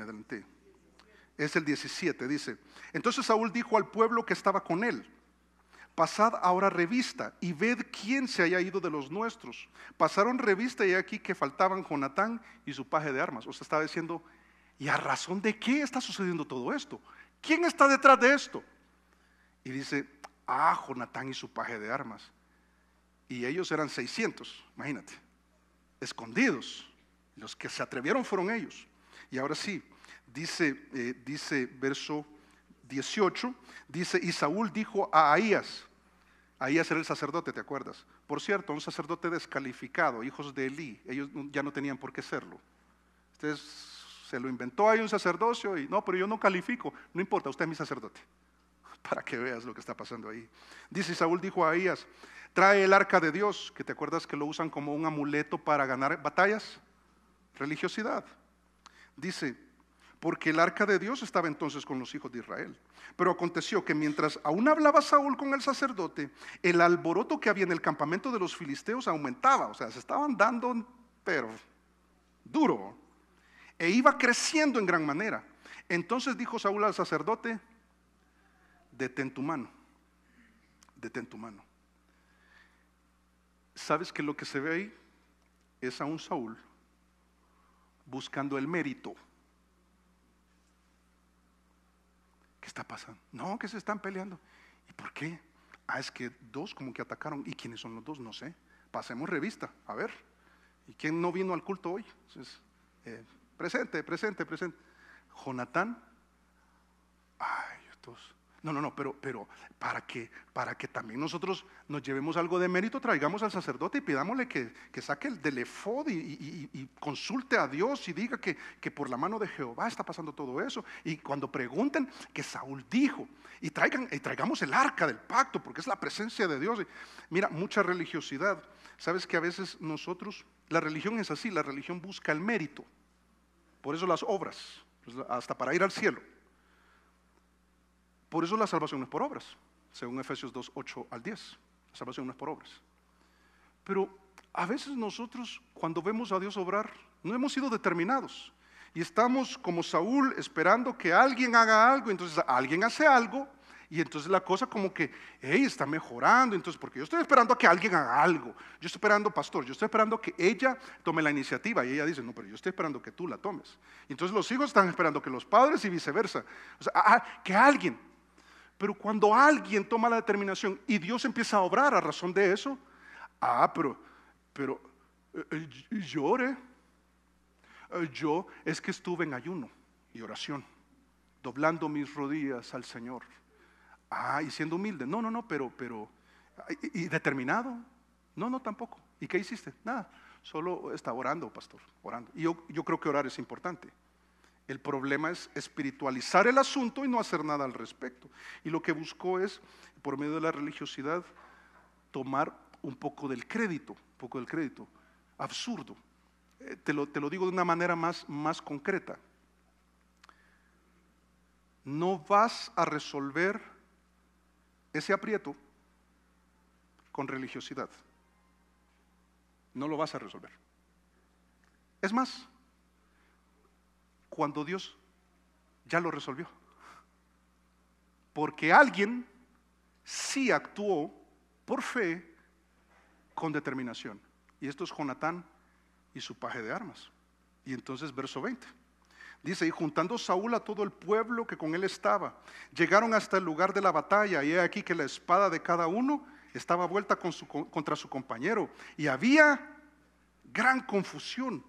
Es el 17, dice: entonces Saúl dijo al pueblo que estaba con él: pasad ahora revista y ved quién se haya ido de los nuestros. Pasaron revista y aquí que faltaban Jonatán y su paje de armas. O sea, estaba diciendo: ¿y a razón de qué está sucediendo todo esto? ¿Quién está detrás de esto? Y dice: Jonatán y su paje de armas. Y ellos eran 600, imagínate, escondidos. Los que se atrevieron fueron ellos. Y ahora sí, dice verso 18, dice: y Saúl dijo a Ahías era el sacerdote, ¿te acuerdas? Por cierto, un sacerdote descalificado, hijos de Elí, ellos ya no tenían por qué serlo. Usted se lo inventó ahí un sacerdocio y pero yo no califico. No importa, usted es mi sacerdote, para que veas lo que está pasando ahí. Dice: Saúl dijo a Ahías: trae el arca de Dios, que te acuerdas que lo usan como un amuleto para ganar batallas, religiosidad. Dice: porque el arca de Dios estaba entonces con los hijos de Israel. Pero aconteció que mientras aún hablaba Saúl con el sacerdote, el alboroto que había en el campamento de los filisteos aumentaba. O sea, se estaban dando, pero duro, e iba creciendo en gran manera. Entonces dijo Saúl al sacerdote: detén tu mano. ¿Sabes que lo que se ve ahí es a un Saúl buscando el mérito? ¿Qué está pasando? No, que se están peleando. ¿Y por qué? Es que dos como que atacaron. ¿Y quiénes son los dos? No sé. Pasemos revista, a ver. ¿Y quién no vino al culto hoy? Entonces, presente. Jonatán. Estos. No, pero para que también nosotros nos llevemos algo de mérito, traigamos al sacerdote y pidámosle que saque el del efod y consulte a Dios y diga que por la mano de Jehová está pasando todo eso. Y cuando pregunten, que Saúl dijo, y traigamos el arca del pacto, porque es la presencia de Dios. Y mira, mucha religiosidad. Sabes que a veces nosotros, la religión es así, la religión busca el mérito. Por eso las obras, hasta para ir al cielo. Por eso la salvación no es por obras, según Efesios 2, 8 al 10. La salvación no es por obras. Pero a veces nosotros, cuando vemos a Dios obrar, no hemos sido determinados. Y estamos como Saúl esperando que alguien haga algo. Entonces alguien hace algo y entonces la cosa como que, hey, está mejorando. Entonces, porque yo estoy esperando a que alguien haga algo. Yo estoy esperando, pastor, yo estoy esperando que ella tome la iniciativa. Y ella dice, no, pero yo estoy esperando que tú la tomes. Y entonces los hijos están esperando que los padres y viceversa. O sea, que alguien. Pero cuando alguien toma la determinación y Dios empieza a obrar a razón de eso, pero yo oré. Yo es que estuve en ayuno y oración, doblando mis rodillas al Señor. Y siendo humilde. No, pero ¿y determinado? No, tampoco. ¿Y qué hiciste? Nada, solo estaba orando, pastor, orando. Y yo creo que orar es importante. El problema es espiritualizar el asunto y no hacer nada al respecto. Y lo que buscó es, por medio de la religiosidad, tomar un poco del crédito, absurdo. Te lo digo de una manera más concreta. No vas a resolver ese aprieto con religiosidad. No lo vas a resolver. Es más, cuando Dios ya lo resolvió. Porque alguien sí actuó por fe con determinación. Y esto es Jonatán y su paje de armas. Y entonces verso 20. Dice, y juntando Saúl a todo el pueblo que con él estaba, llegaron hasta el lugar de la batalla, y he aquí que la espada de cada uno estaba vuelta contra su compañero. Y había gran confusión.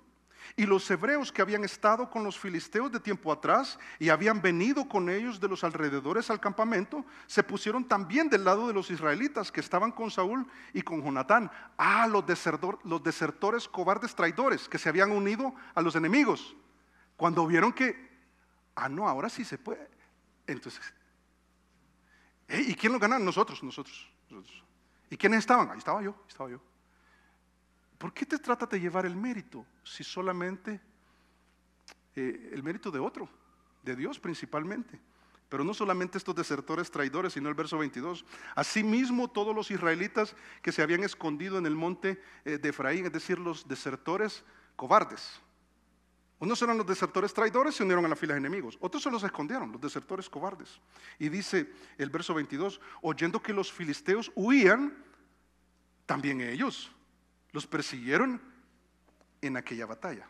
Y los hebreos que habían estado con los filisteos de tiempo atrás y habían venido con ellos de los alrededores al campamento, se pusieron también del lado de los israelitas que estaban con Saúl y con Jonatán. Los desertores cobardes traidores que se habían unido a los enemigos. Cuando vieron que, no, ahora sí se puede. Entonces, ¿y quién lo ganaron? Nosotros. ¿Y quiénes estaban? Ahí estaba yo. ¿Por qué te tratas de llevar el mérito si solamente el mérito de otro, de Dios principalmente? Pero no solamente estos desertores traidores, sino el verso 22. Asimismo, todos los israelitas que se habían escondido en el monte de Efraín, es decir, los desertores cobardes. Unos eran los desertores traidores, se unieron a las filas de enemigos. Otros se los escondieron, los desertores cobardes. Y dice el verso 22, oyendo que los filisteos huían, también ellos los persiguieron en aquella batalla.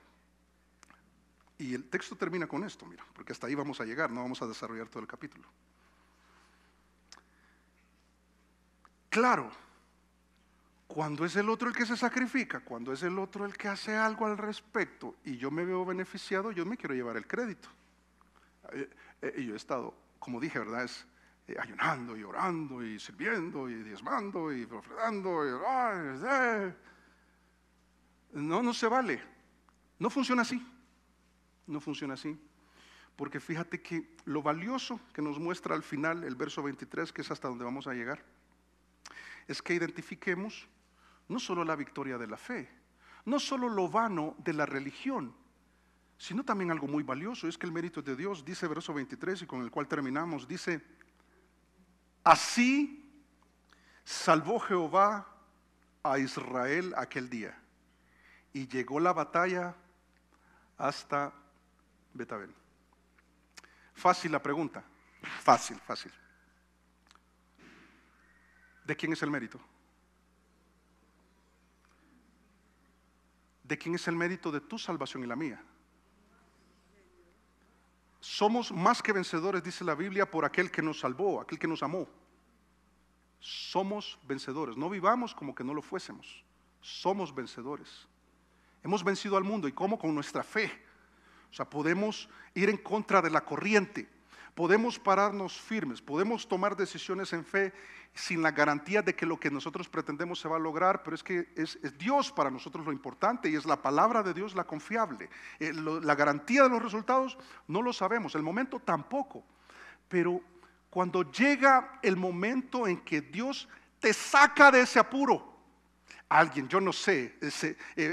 Y el texto termina con esto, mira, porque hasta ahí vamos a llegar, no vamos a desarrollar todo el capítulo. Claro, cuando es el otro el que se sacrifica, cuando es el otro el que hace algo al respecto y yo me veo beneficiado, yo me quiero llevar el crédito. Y yo he estado, como dije, ¿verdad? Ayunando y orando y sirviendo y diezmando y ofrendando. No se vale. No funciona así. No funciona así. Porque fíjate que lo valioso que nos muestra al final el verso 23, que es hasta donde vamos a llegar, es que identifiquemos no solo la victoria de la fe, no solo lo vano de la religión, sino también algo muy valioso, es que el mérito de Dios, dice verso 23 y con el cual terminamos, dice, así salvó Jehová a Israel aquel día, y llegó la batalla hasta Betabel. Fácil la pregunta, fácil. ¿De quién es el mérito? ¿De quién es el mérito de tu salvación y la mía? Somos más que vencedores, dice la Biblia, por aquel que nos salvó, aquel que nos amó. Somos vencedores, no vivamos como que no lo fuésemos. Somos vencedores. Hemos vencido al mundo, ¿y cómo? Con nuestra fe. O sea, podemos ir en contra de la corriente. Podemos pararnos firmes, podemos tomar decisiones en fe sin la garantía de que lo que nosotros pretendemos se va a lograr, pero es que es Dios para nosotros lo importante y es la palabra de Dios la confiable. La garantía de los resultados no lo sabemos, el momento tampoco, pero cuando llega el momento en que Dios te saca de ese apuro, alguien, yo no sé,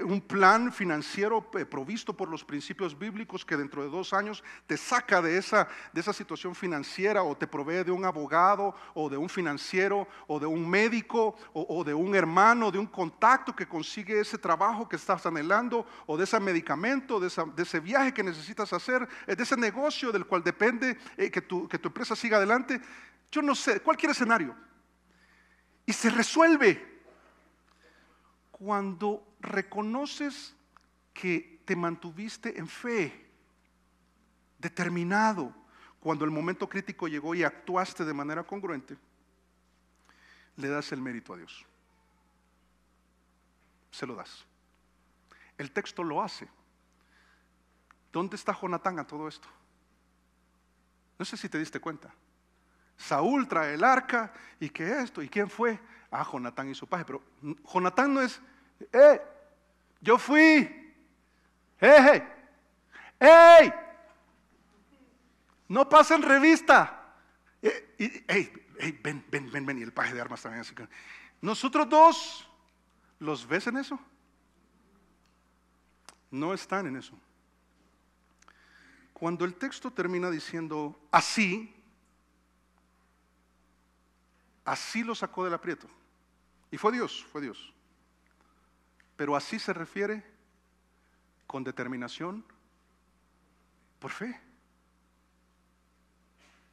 un plan financiero provisto por los principios bíblicos que dentro de 2 años te saca de esa situación financiera, o te provee de un abogado o de un financiero o de un médico o de un hermano, de un contacto que consigue ese trabajo que estás anhelando, o de ese medicamento, de ese viaje que necesitas hacer, de ese negocio del cual depende que tu empresa siga adelante. Yo no sé, cualquier escenario, y se resuelve. Cuando reconoces que te mantuviste en fe, determinado, cuando el momento crítico llegó y actuaste de manera congruente, le das el mérito a Dios. Se lo das. El texto lo hace. ¿Dónde está Jonatán a todo esto? No sé si te diste cuenta. Saúl trae el arca, y que esto, ¿y quién fue? Jonatán y su paje. Pero Jonatán no es, yo fui, ¡hey! No pasen revista. Ven, y el paje de armas también. Así que, nosotros dos, ¿los ves en eso? No están en eso. Cuando el texto termina diciendo así lo sacó del aprieto. Y fue Dios. Pero así se refiere con determinación, por fe.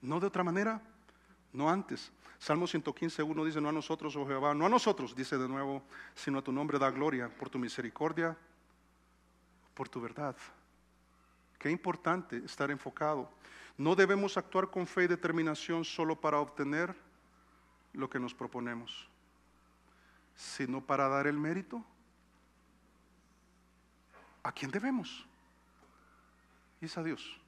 No de otra manera, no antes. Salmo 115:1 dice: no a nosotros, oh Jehová, no a nosotros, dice de nuevo, sino a tu nombre da gloria, por tu misericordia, por tu verdad. Qué importante estar enfocado. No debemos actuar con fe y determinación solo para obtener lo que nos proponemos, sino para dar el mérito a quien debemos, y es a Dios.